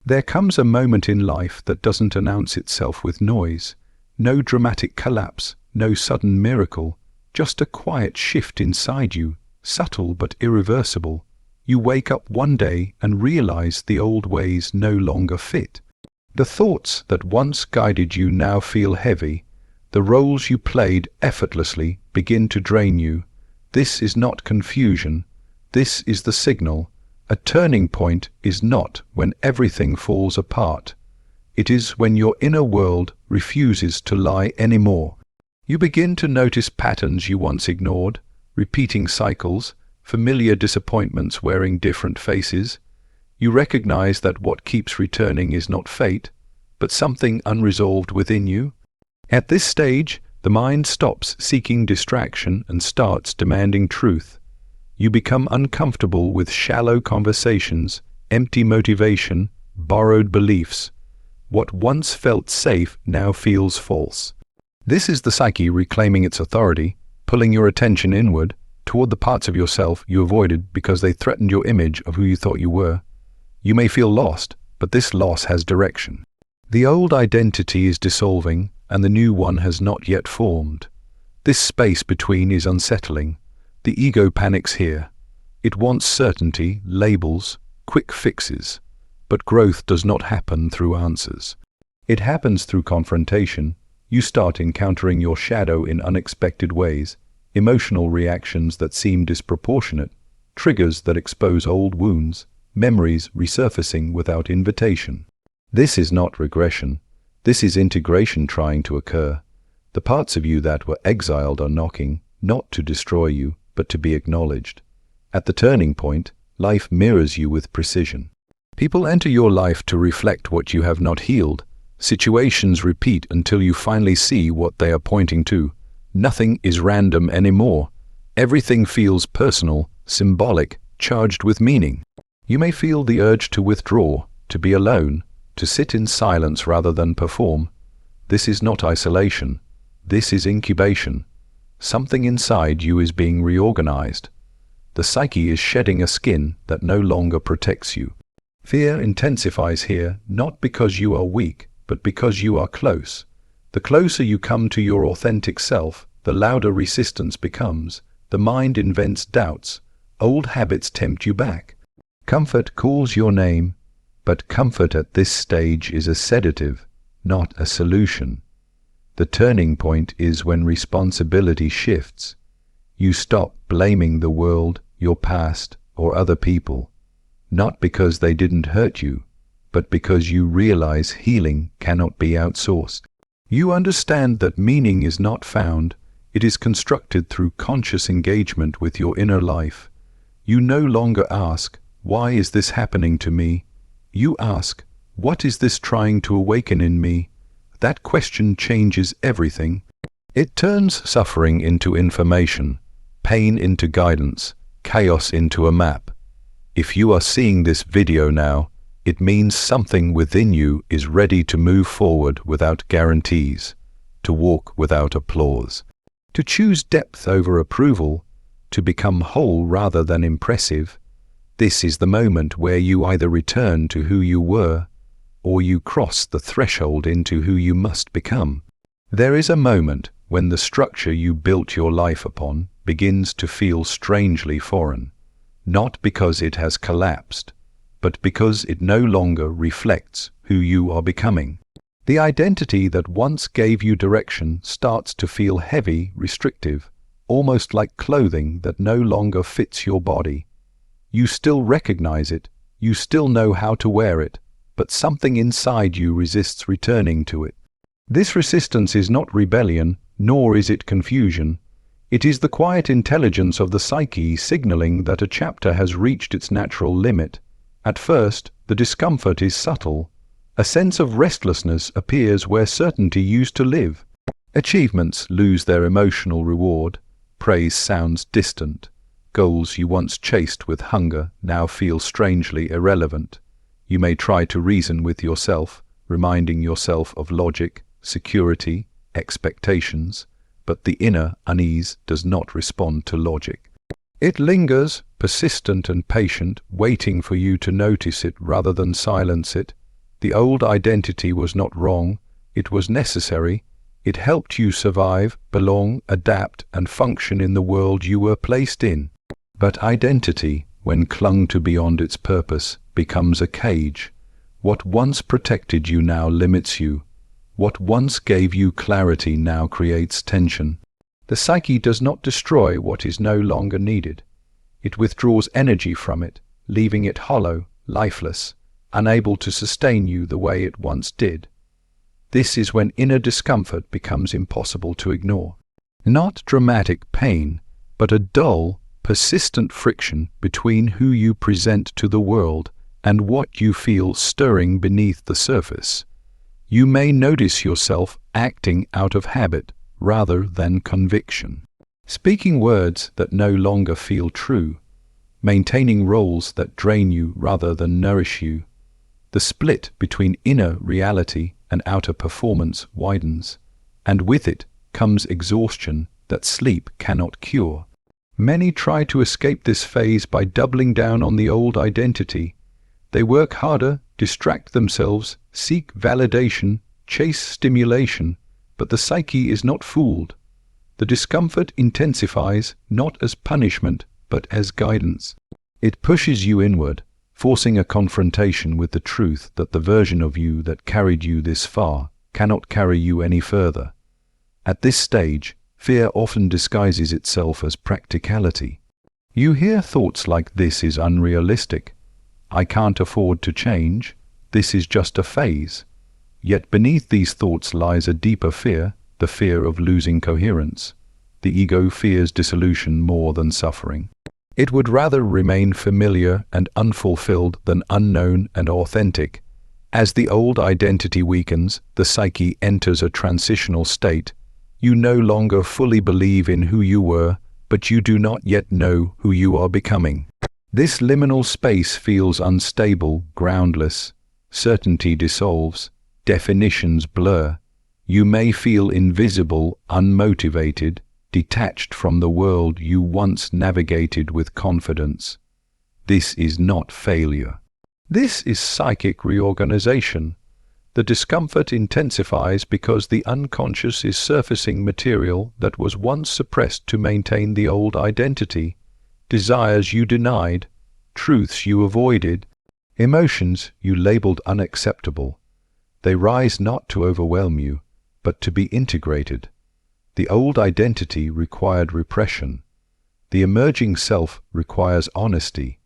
There comes a moment in life that doesn't announce itself with noise. No dramatic collapse, no sudden miracle, just a quiet shift inside you, subtle but irreversible. You wake up one day and realize the old ways no longer fit. The thoughts that once guided you now feel heavy. The roles you played effortlessly begin to drain you. This is not confusion. This is the signal. A turning point is not when everything falls apart. It is when your inner world refuses to lie anymore. You begin to notice patterns you once ignored, repeating cycles, familiar disappointments wearing different faces. You recognize that what keeps returning is not fate, but something unresolved within you. At this stage, the mind stops seeking distraction and starts demanding truth. You become uncomfortable with shallow conversations, empty motivation, borrowed beliefs. What once felt safe now feels false. This is the psyche reclaiming its authority, pulling your attention inward, toward the parts of yourself you avoided because they threatened your image of who you thought you were. You may feel lost, but this loss has direction. The old identity is dissolving, and the new one has not yet formed. This space between is unsettling. The ego panics here. It wants certainty, labels, quick fixes. But growth does not happen through answers. It happens through confrontation. You start encountering your shadow in unexpected ways, emotional reactions that seem disproportionate, triggers that expose old wounds, memories resurfacing without invitation. This is not regression. This is integration trying to occur. The parts of you that were exiled are knocking, not to destroy you, but to be acknowledged. At the turning point, life mirrors you with precision. People enter your life to reflect what you have not healed. Situations repeat until you finally see what they are pointing to. Nothing is random anymore. Everything feels personal, symbolic, charged with meaning. You may feel the urge to withdraw, to be alone, to sit in silence rather than perform. This is not isolation. This is incubation. Something inside you is being reorganized. The psyche is shedding a skin that no longer protects you. Fear intensifies here, not because you are weak, but because you are close. The closer you come to your authentic self, the louder resistance becomes. The mind invents doubts. Old habits tempt you back. Comfort calls your name, but comfort at this stage is a sedative, not a solution. The turning point is when responsibility shifts. You stop blaming the world, your past, or other people, not because they didn't hurt you, but because you realize healing cannot be outsourced. You understand that meaning is not found, it is constructed through conscious engagement with your inner life. You no longer ask, "Why is this happening to me?" You ask, "What is this trying to awaken in me?" That question changes everything. It turns suffering into information, pain into guidance, chaos into a map. If you are seeing this video now, it means something within you is ready to move forward without guarantees, to walk without applause, to choose depth over approval, to become whole rather than impressive. This is the moment where you either return to who you were, or you cross the threshold into who you must become. There is a moment when the structure you built your life upon begins to feel strangely foreign, not because it has collapsed, but because it no longer reflects who you are becoming. The identity that once gave you direction starts to feel heavy, restrictive, almost like clothing that no longer fits your body. You still recognize it, you still know how to wear it, but something inside you resists returning to it. This resistance is not rebellion, nor is it confusion. It is the quiet intelligence of the psyche signaling that a chapter has reached its natural limit. At first, the discomfort is subtle. A sense of restlessness appears where certainty used to live. Achievements lose their emotional reward. Praise sounds distant. Goals you once chased with hunger now feel strangely irrelevant. You may try to reason with yourself, reminding yourself of logic, security, expectations, but the inner unease does not respond to logic. It lingers, persistent and patient, waiting for you to notice it rather than silence it. The old identity was not wrong, it was necessary. It helped you survive, belong, adapt, and function in the world you were placed in. But identity, when clung to beyond its purpose, becomes a cage. What once protected you now limits you. What once gave you clarity now creates tension. The psyche does not destroy what is no longer needed. It withdraws energy from it, leaving it hollow, lifeless, unable to sustain you the way it once did. This is when inner discomfort becomes impossible to ignore. Not dramatic pain, but a dull, persistent friction between who you present to the world and what you feel stirring beneath the surface. You may notice yourself acting out of habit rather than conviction, speaking words that no longer feel true, maintaining roles that drain you rather than nourish you. The split between inner reality and outer performance widens, and with it comes exhaustion that sleep cannot cure. Many try to escape this phase by doubling down on the old identity. They work harder, distract themselves, seek validation, chase stimulation, but the psyche is not fooled. The discomfort intensifies not as punishment, but as guidance. It pushes you inward, forcing a confrontation with the truth that the version of you that carried you this far cannot carry you any further. At this stage, fear often disguises itself as practicality. You hear thoughts like, "This is unrealistic. I can't afford to change. This is just a phase." Yet beneath these thoughts lies a deeper fear, the fear of losing coherence. The ego fears dissolution more than suffering. It would rather remain familiar and unfulfilled than unknown and authentic. As the old identity weakens, the psyche enters a transitional state. You no longer fully believe in who you were, but you do not yet know who you are becoming. This liminal space feels unstable, groundless. Certainty dissolves, definitions blur. You may feel invisible, unmotivated, detached from the world you once navigated with confidence. This is not failure. This is psychic reorganization. The discomfort intensifies because the unconscious is surfacing material that was once suppressed to maintain the old identity, desires you denied, truths you avoided, emotions you labeled unacceptable. They rise not to overwhelm you, but to be integrated. The old identity required repression. The emerging self requires honesty.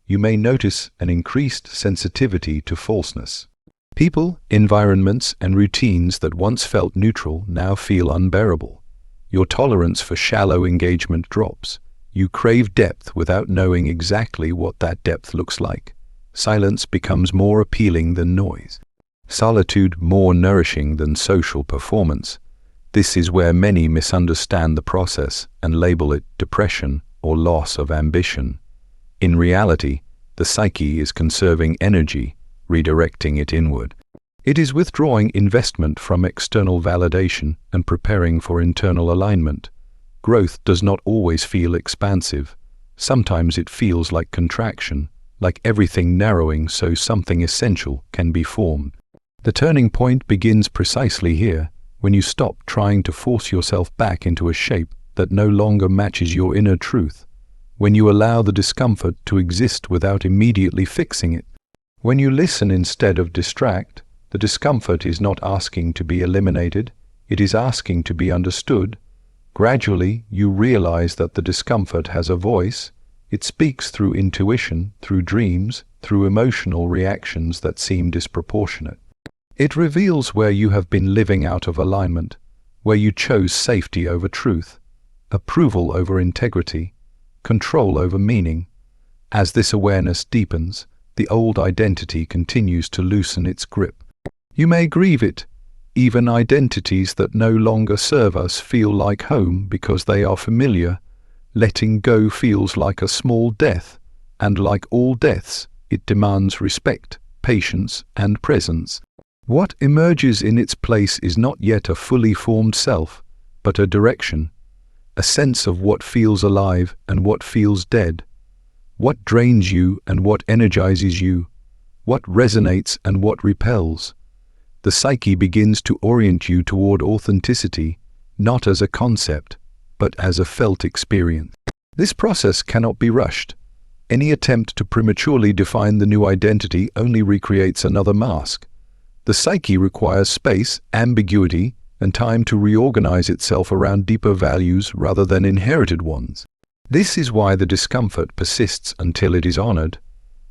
You may notice an increased sensitivity to falseness. People, environments, and routines that once felt neutral now feel unbearable. Your tolerance for shallow engagement drops. You crave depth without knowing exactly what that depth looks like. Silence becomes more appealing than noise. Solitude more nourishing than social performance. This is where many misunderstand the process and label it depression or loss of ambition. In reality, the psyche is conserving energy, redirecting it inward. It is withdrawing investment from external validation and preparing for internal alignment. Growth does not always feel expansive. Sometimes it feels like contraction, like everything narrowing so something essential can be formed. The turning point begins precisely here, when you stop trying to force yourself back into a shape that no longer matches your inner truth. When you allow the discomfort to exist without immediately fixing it. When you listen instead of distract, the discomfort is not asking to be eliminated, it is asking to be understood. Gradually, you realize that the discomfort has a voice. It speaks through intuition, through dreams, through emotional reactions that seem disproportionate. It reveals where you have been living out of alignment, where you chose safety over truth, approval over integrity, control over meaning. As this awareness deepens, the old identity continues to loosen its grip. You may grieve it. Even identities that no longer serve us feel like home because they are familiar. Letting go feels like a small death, and like all deaths, it demands respect, patience, and presence. What emerges in its place is not yet a fully formed self, but a direction, a sense of what feels alive and what feels dead, what drains you and what energizes you, what resonates and what repels. The psyche begins to orient you toward authenticity, not as a concept, but as a felt experience. This process cannot be rushed. Any attempt to prematurely define the new identity only recreates another mask. The psyche requires space, ambiguity, and time to reorganize itself around deeper values rather than inherited ones. This is why the discomfort persists until it is honored.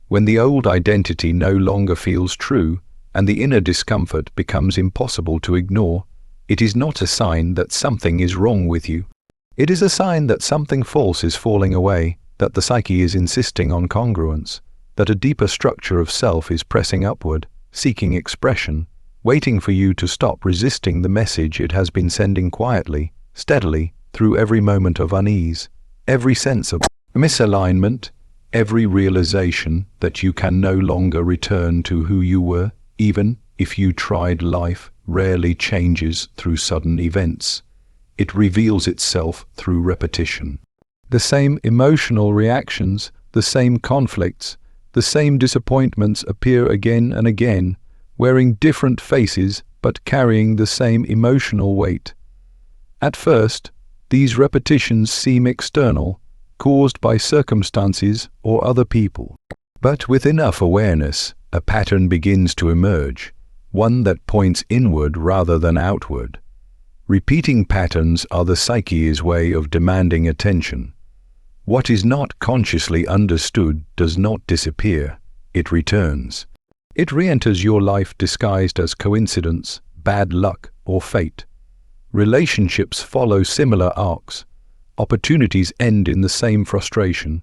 When the old identity no longer feels true, and the inner discomfort becomes impossible to ignore, it is not a sign that something is wrong with you. It is a sign that something false is falling away, that the psyche is insisting on congruence, that a deeper structure of self is pressing upward, seeking expression, waiting for you to stop resisting the message it has been sending quietly, steadily, through every moment of unease, every sense of misalignment, every realization that you can no longer return to who you were, even if you tried. Life rarely changes through sudden events. It reveals itself through repetition. The same emotional reactions, the same conflicts, the same disappointments appear again and again, wearing different faces but carrying the same emotional weight. At first, these repetitions seem external, caused by circumstances or other people. But with enough awareness, a pattern begins to emerge, one that points inward rather than outward. Repeating patterns are the psyche's way of demanding attention. What is not consciously understood does not disappear, it returns. It re-enters your life disguised as coincidence, bad luck, or fate. Relationships follow similar arcs. Opportunities end in the same frustration.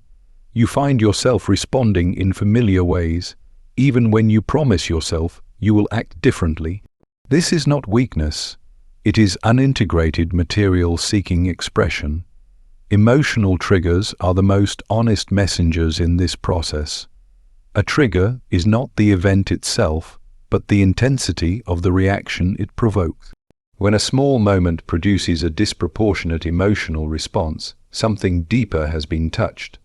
You find yourself responding in familiar ways, even when you promise yourself you will act differently. This is not weakness. It is unintegrated material seeking expression. Emotional triggers are the most honest messengers in this process. A trigger is not the event itself, but the intensity of the reaction it provokes. When a small moment produces a disproportionate emotional response, something deeper has been touched.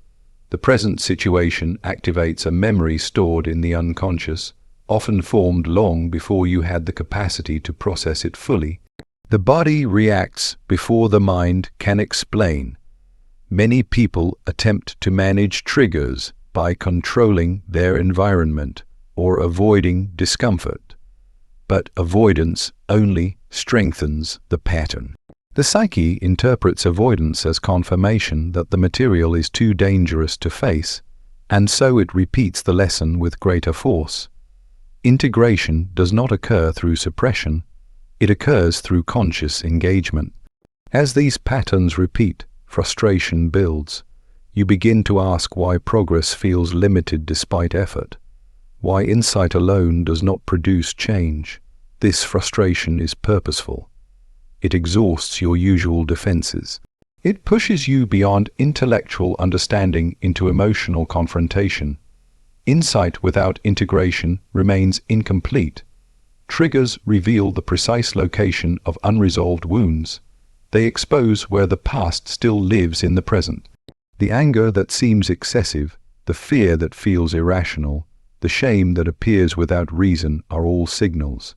The present situation activates a memory stored in the unconscious, often formed long before you had the capacity to process it fully. The body reacts before the mind can explain. Many people attempt to manage triggers by controlling their environment or avoiding discomfort. But avoidance only strengthens the pattern. The psyche interprets avoidance as confirmation that the material is too dangerous to face, and so it repeats the lesson with greater force. Integration does not occur through suppression, it occurs through conscious engagement. As these patterns repeat, frustration builds. You begin to ask why progress feels limited despite effort, why insight alone does not produce change. This frustration is purposeful. It exhausts your usual defenses. It pushes you beyond intellectual understanding into emotional confrontation. Insight without integration remains incomplete. Triggers reveal the precise location of unresolved wounds. They expose where the past still lives in the present. The anger that seems excessive, the fear that feels irrational, the shame that appears without reason are all signals.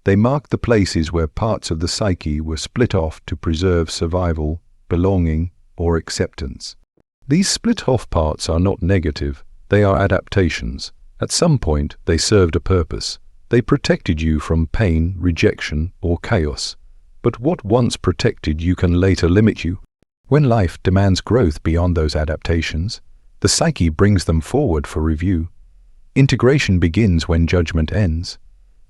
They mark the places where parts of the psyche were split off to preserve survival, belonging, or acceptance. These split-off parts are not negative, they are adaptations. At some point, they served a purpose. They protected you from pain, rejection, or chaos. But what once protected you can later limit you. When life demands growth beyond those adaptations, the psyche brings them forward for review. Integration begins when judgment ends.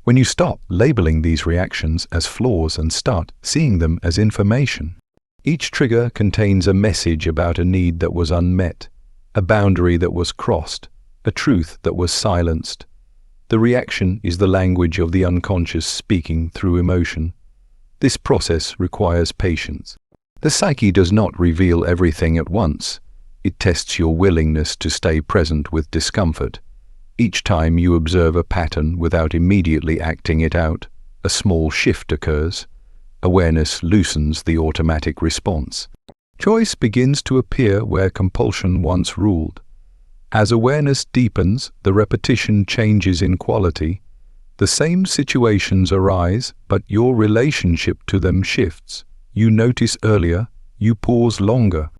When you stop labeling these reactions as flaws and start seeing them as information. Each trigger contains a message about a need that was unmet, a boundary that was crossed, a truth that was silenced. The reaction is the language of the unconscious speaking through emotion. This process requires patience. The psyche does not reveal everything at once. It tests your willingness to stay present with discomfort. Each time you observe a pattern without immediately acting it out, a small shift occurs. Awareness loosens the automatic response. Choice begins to appear where compulsion once ruled. As awareness deepens, the repetition changes in quality. The same situations arise, but your relationship to them shifts. You notice earlier, you pause longer.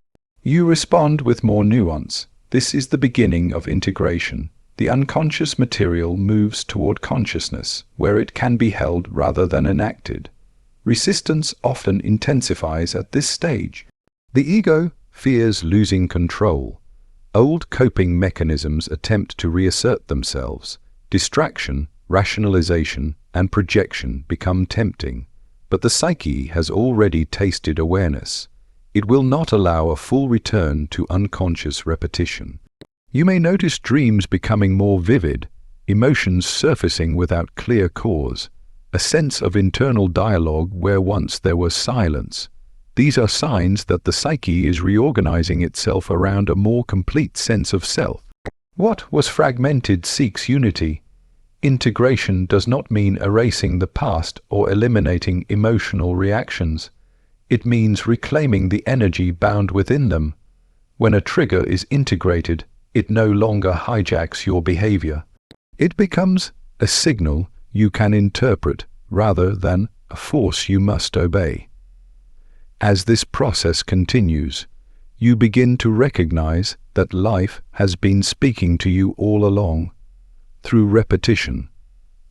You respond with more nuance. This is the beginning of integration. The unconscious material moves toward consciousness, where it can be held rather than enacted. Resistance often intensifies at this stage. The ego fears losing control. Old coping mechanisms attempt to reassert themselves. Distraction, rationalization, and projection become tempting. But the psyche has already tasted awareness. It will not allow a full return to unconscious repetition. You may notice dreams becoming more vivid, emotions surfacing without clear cause, a sense of internal dialogue where once there was silence. These are signs that the psyche is reorganizing itself around a more complete sense of self. What was fragmented seeks unity. Integration does not mean erasing the past or eliminating emotional reactions. It means reclaiming the energy bound within them. When a trigger is integrated, it no longer hijacks your behavior. It becomes a signal you can interpret rather than a force you must obey. As this process continues, you begin to recognize that life has been speaking to you all along, through repetition,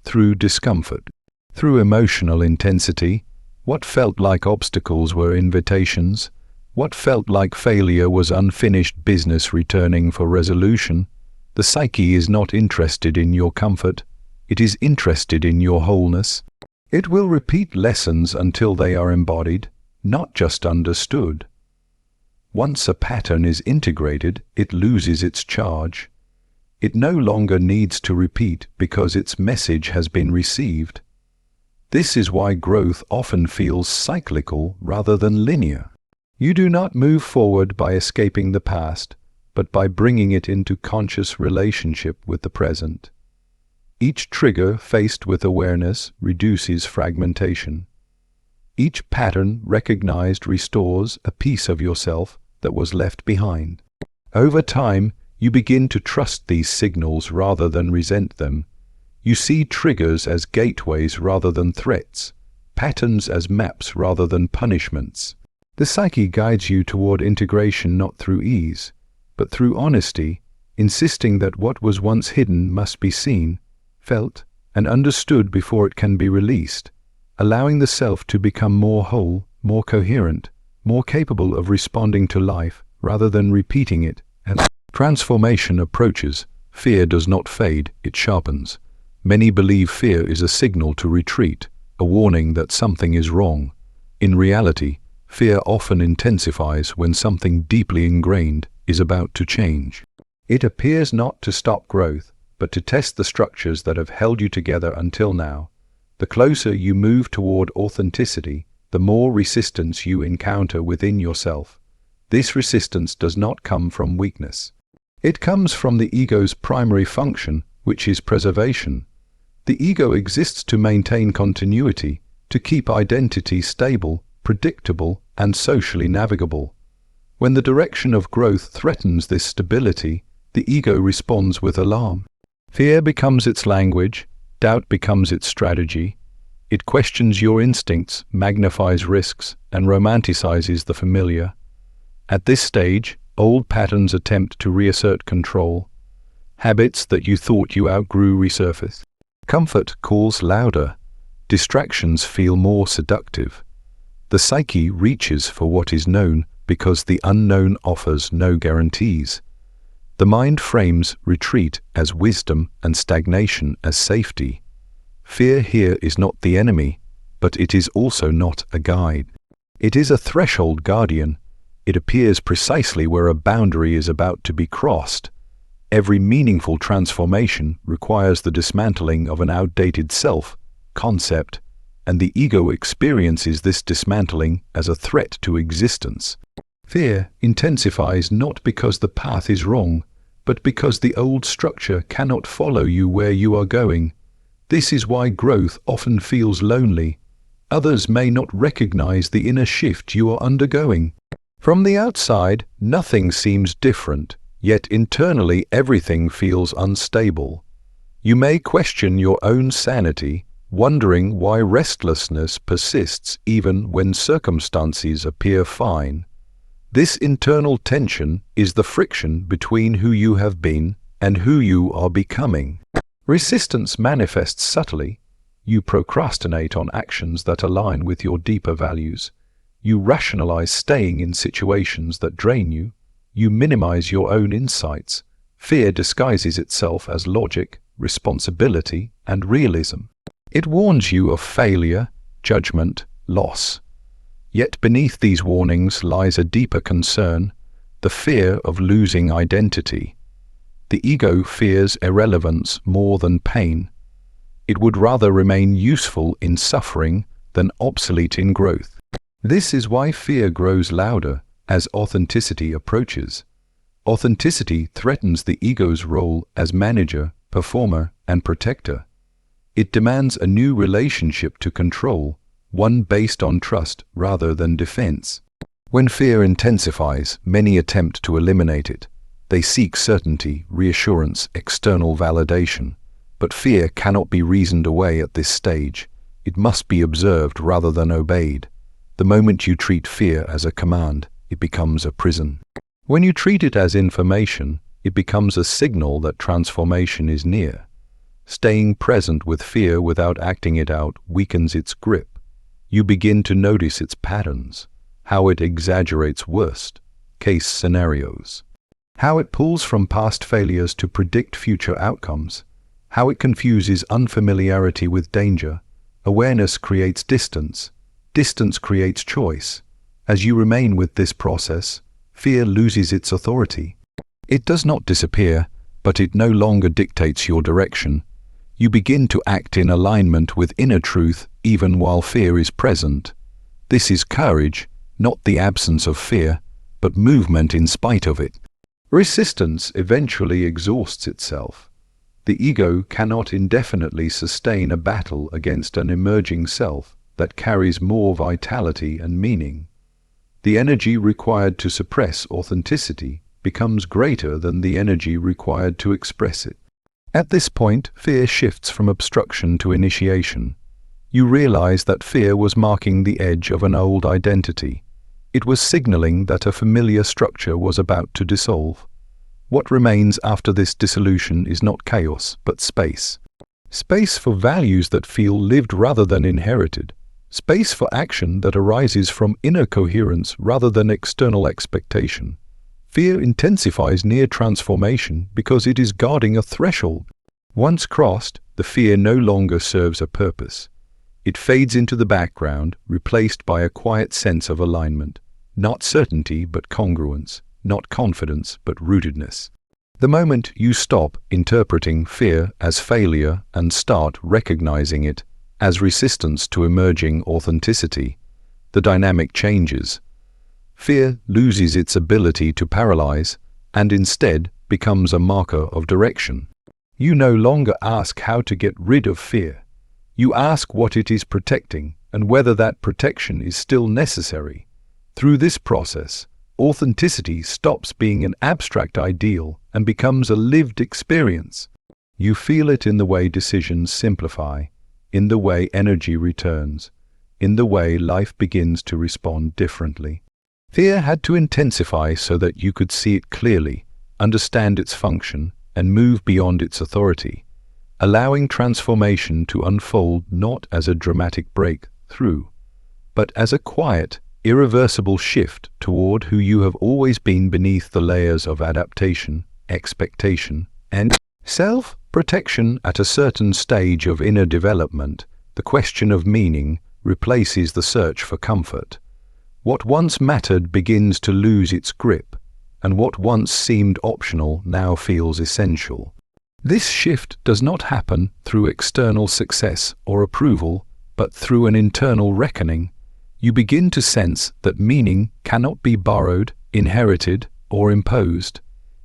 through discomfort, through emotional intensity. What felt like obstacles were invitations. What felt like failure was unfinished business returning for resolution. The psyche is not interested in your comfort. It is interested in your wholeness. It will repeat lessons until they are embodied, not just understood. Once a pattern is integrated, it loses its charge. It no longer needs to repeat because its message has been received. This is why growth often feels cyclical rather than linear. You do not move forward by escaping the past, but by bringing it into conscious relationship with the present. Each trigger faced with awareness reduces fragmentation. Each pattern recognized restores a piece of yourself that was left behind. Over time, you begin to trust these signals rather than resent them. You see triggers as gateways rather than threats, patterns as maps rather than punishments. The psyche guides you toward integration not through ease, but through honesty, insisting that what was once hidden must be seen, felt, and understood before it can be released, allowing the self to become more whole, more coherent, more capable of responding to life rather than repeating it. As transformation approaches, fear does not fade, it sharpens. Many believe fear is a signal to retreat, a warning that something is wrong. In reality, fear often intensifies when something deeply ingrained is about to change. It appears not to stop growth, but to test the structures that have held you together until now. The closer you move toward authenticity, the more resistance you encounter within yourself. This resistance does not come from weakness. It comes from the ego's primary function, which is preservation. The ego exists to maintain continuity, to keep identity stable, predictable, and socially navigable. When the direction of growth threatens this stability, the ego responds with alarm. Fear becomes its language, doubt becomes its strategy. It questions your instincts, magnifies risks, and romanticizes the familiar. At this stage, old patterns attempt to reassert control. Habits that you thought you outgrew resurface. Comfort calls louder. Distractions feel more seductive. The psyche reaches for what is known because the unknown offers no guarantees. The mind frames retreat as wisdom and stagnation as safety. Fear here is not the enemy, but it is also not a guide. It is a threshold guardian. It appears precisely where a boundary is about to be crossed. Every meaningful transformation requires the dismantling of an outdated self, concept, and the ego experiences this dismantling as a threat to existence. Fear intensifies not because the path is wrong, but because the old structure cannot follow you where you are going. This is why growth often feels lonely. Others may not recognize the inner shift you are undergoing. From the outside, nothing seems different. Yet internally everything feels unstable. You may question your own sanity, wondering why restlessness persists even when circumstances appear fine. This internal tension is the friction between who you have been and who you are becoming. Resistance manifests subtly. You procrastinate on actions that align with your deeper values. You rationalize staying in situations that drain you. You minimize your own insights. Fear disguises itself as logic, responsibility, and realism. It warns you of failure, judgment, loss. Yet beneath these warnings lies a deeper concern, the fear of losing identity. The ego fears irrelevance more than pain. It would rather remain useful in suffering than obsolete in growth. This is why fear grows louder as authenticity approaches. Authenticity threatens the ego's role as manager, performer, and protector. It demands a new relationship to control, one based on trust rather than defense. When fear intensifies, many attempt to eliminate it. They seek certainty, reassurance, external validation. But fear cannot be reasoned away at this stage. It must be observed rather than obeyed. The moment you treat fear as a command, it becomes a prison. When you treat it as information, it becomes a signal that transformation is near. Staying present with fear without acting it out weakens its grip. You begin to notice its patterns, how it exaggerates worst-case scenarios, how it pulls from past failures to predict future outcomes, how it confuses unfamiliarity with danger. Awareness creates distance. Distance creates choice. As you remain with this process, fear loses its authority. It does not disappear, but it no longer dictates your direction. You begin to act in alignment with inner truth even while fear is present. This is courage, not the absence of fear, but movement in spite of it. Resistance eventually exhausts itself. The ego cannot indefinitely sustain a battle against an emerging self that carries more vitality and meaning. The energy required to suppress authenticity becomes greater than the energy required to express it. At this point, fear shifts from obstruction to initiation. You realize that fear was marking the edge of an old identity. It was signaling that a familiar structure was about to dissolve. What remains after this dissolution is not chaos, but space. Space for values that feel lived rather than inherited. Space for action that arises from inner coherence rather than external expectation. Fear intensifies near transformation because it is guarding a threshold. Once crossed, the fear no longer serves a purpose. It fades into the background, replaced by a quiet sense of alignment. Not certainty, but congruence. Not confidence, but rootedness. The moment you stop interpreting fear as failure and start recognizing it as resistance to emerging authenticity, the dynamic changes. Fear loses its ability to paralyze and instead becomes a marker of direction. You no longer ask how to get rid of fear. You ask what it is protecting and whether that protection is still necessary. Through this process, authenticity stops being an abstract ideal and becomes a lived experience. You feel it in the way decisions simplify, in the way energy returns, in the way life begins to respond differently. Fear had to intensify so that you could see it clearly, understand its function, and move beyond its authority, allowing transformation to unfold not as a dramatic breakthrough, but as a quiet, irreversible shift toward who you have always been beneath the layers of adaptation, expectation, and self-protection. At a certain stage of inner development, the question of meaning replaces the search for comfort. What once mattered begins to lose its grip, and what once seemed optional now feels essential. This shift does not happen through external success or approval, but through an internal reckoning. You begin to sense that meaning cannot be borrowed, inherited, or imposed.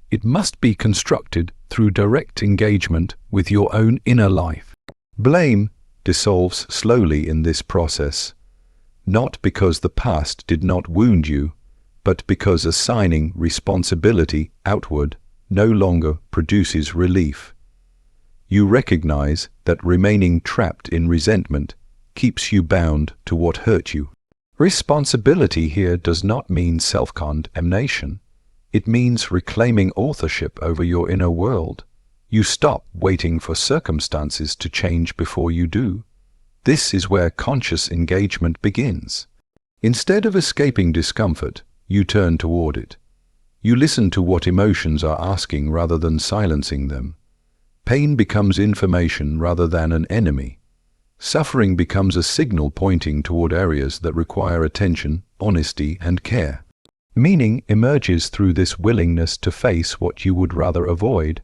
It must be constructed through direct engagement with your own inner life. Blame dissolves slowly in this process, not because the past did not wound you, but because assigning responsibility outward no longer produces relief. You recognize that remaining trapped in resentment keeps you bound to what hurt you. Responsibility here does not mean self-condemnation. It means reclaiming authorship over your inner world. You stop waiting for circumstances to change before you do. This is where conscious engagement begins. Instead of escaping discomfort, you turn toward it. You listen to what emotions are asking rather than silencing them. Pain becomes information rather than an enemy. Suffering becomes a signal pointing toward areas that require attention, honesty, and care. Meaning emerges through this willingness to face what you would rather avoid.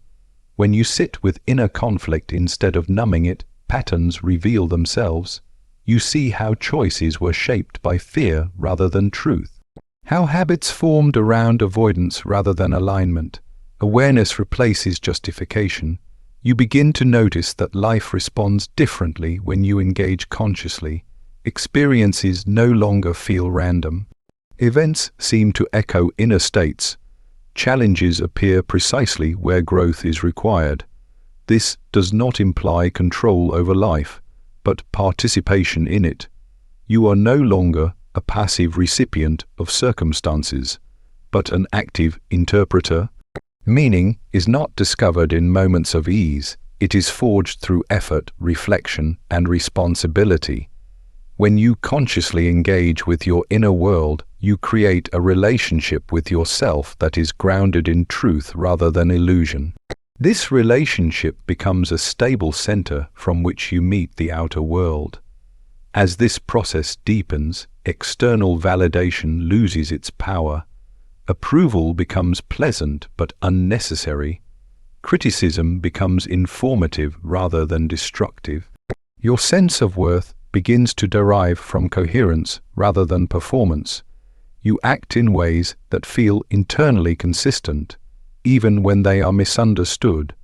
When you sit with inner conflict instead of numbing it, patterns reveal themselves. You see how choices were shaped by fear rather than truth. How habits formed around avoidance rather than alignment. Awareness replaces justification. You begin to notice that life responds differently when you engage consciously. Experiences no longer feel random. Events seem to echo inner states. Challenges appear precisely where growth is required. This does not imply control over life, but participation in it. You are no longer a passive recipient of circumstances, but an active interpreter. Meaning is not discovered in moments of ease. It is forged through effort, reflection, and responsibility. When you consciously engage with your inner world, you create a relationship with yourself that is grounded in truth rather than illusion. This relationship becomes a stable center from which you meet the outer world. As this process deepens, external validation loses its power. Approval becomes pleasant but unnecessary. Criticism becomes informative rather than destructive. Your sense of worth begins to derive from coherence rather than performance. You act in ways that feel internally consistent, even when they are misunderstood.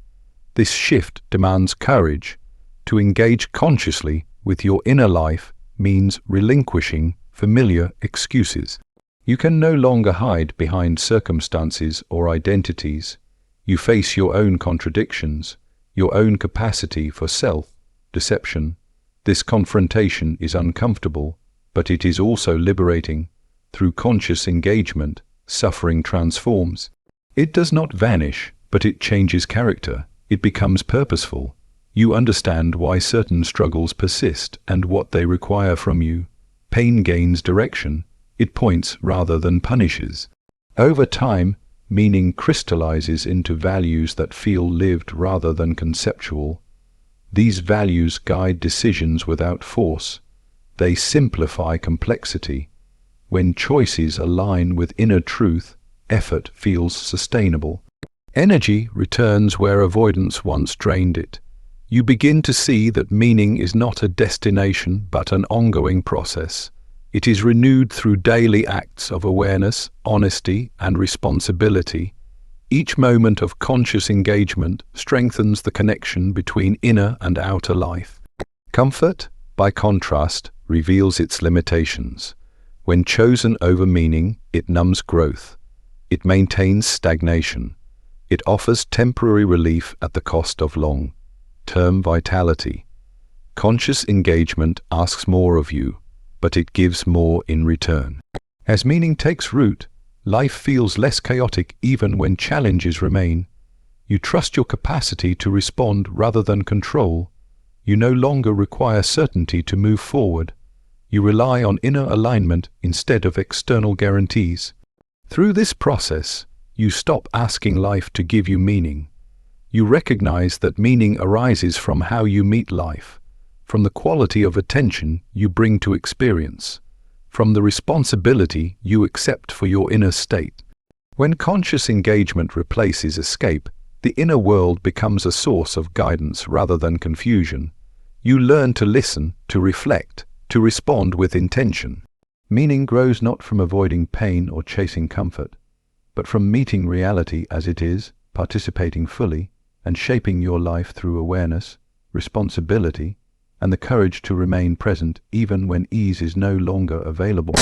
This shift demands courage. To engage consciously with your inner life means relinquishing familiar excuses. You can no longer hide behind circumstances or identities. You face your own contradictions, your own capacity for self-deception. This confrontation is uncomfortable, but it is also liberating. Through conscious engagement, suffering transforms. It does not vanish, but it changes character. It becomes purposeful. You understand why certain struggles persist and what they require from you. Pain gains direction. It points rather than punishes. Over time, meaning crystallizes into values that feel lived rather than conceptual. These values guide decisions without force. They simplify complexity. When choices align with inner truth, effort feels sustainable. Energy returns where avoidance once drained it. You begin to see that meaning is not a destination but an ongoing process. It is renewed through daily acts of awareness, honesty, and responsibility. Each moment of conscious engagement strengthens the connection between inner and outer life. Comfort, by contrast, reveals its limitations. When chosen over meaning, it numbs growth. It maintains stagnation. It offers temporary relief at the cost of long-term vitality. Conscious engagement asks more of you, but it gives more in return. As meaning takes root, life feels less chaotic even when challenges remain. You trust your capacity to respond rather than control. You no longer require certainty to move forward. You rely on inner alignment instead of external guarantees. Through this process, you stop asking life to give you meaning. You recognize that meaning arises from how you meet life, from the quality of attention you bring to experience, from the responsibility you accept for your inner state. When conscious engagement replaces escape, the inner world becomes a source of guidance rather than confusion. You learn to listen, to reflect, to respond with intention. Meaning grows not from avoiding pain or chasing comfort, but from meeting reality as it is, participating fully, and shaping your life through awareness, responsibility, and the courage to remain present even when ease is no longer available.